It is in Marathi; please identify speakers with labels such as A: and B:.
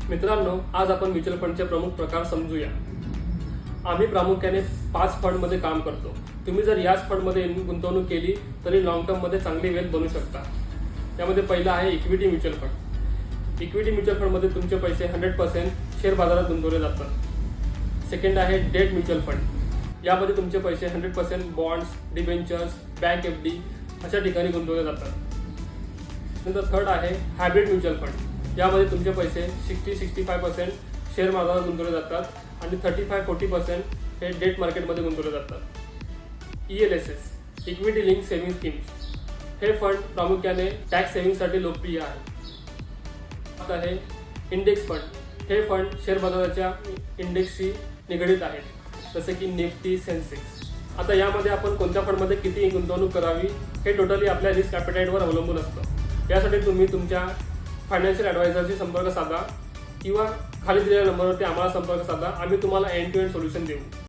A: मित्रांनो, आज आपण म्युच्युअल फंडचे प्रमुख प्रकार समजूया। आम्ही प्रामुख्याने 5 फंडमध्ये काम करतो। तुम्ही जर याच फंडमध्ये गुंतवणूक केली तरी लॉंग टर्ममध्ये चांगली वेल्थ बनवू शकता। त्यामध्ये पहिला आहे equity mutual fund. Equity mutual फंडमध्ये तुमचे पैसे 100% शेअर बाजारात गुंतवले जातात। सेकंड आहे डेट म्युच्युअल फंड। यामध्ये तुमचे पैसे 100% बॉन्ड्स, डिबेंचर्स, बँक FD अशा ठिकाणी गुंतवले जातात। नंतर थर्ड आहे हायब्रिड म्युच्युअल फंड। यामध्ये तुमचे पैसे 60-65% शेअर बाजारात गुंतवले जातात आणि 35-40% हे डेट मार्केटमध्ये गुंतवले जातात। ELSS equity link saving schemes. हे फंड प्रामुख्याने टॅक्स सेव्हिंगसाठी लोकप्रिय आहे। आता आहे इंडेक्स फंड। हे फंड शेअर बाजाराच्या इंडेक्सशी निगडित आहेत, जसे की निफ्टी, सेन्सेक्स। आता यामध्ये आपण कोणत्या फंडमध्ये किती गुंतवणूक करावी हे टोटली आपल्या रिस्क ॲपेटाईटवर अवलंबून असतं। यासाठी तुम्ही तुमच्या फायनान्शियल ॲडवायझरशी संपर्क साधा किंवा खाली दिलेल्या नंबरवरती आम्हाला संपर्क साधा। आम्ही तुम्हाला एंड टू एंड सोल्युशन देऊ।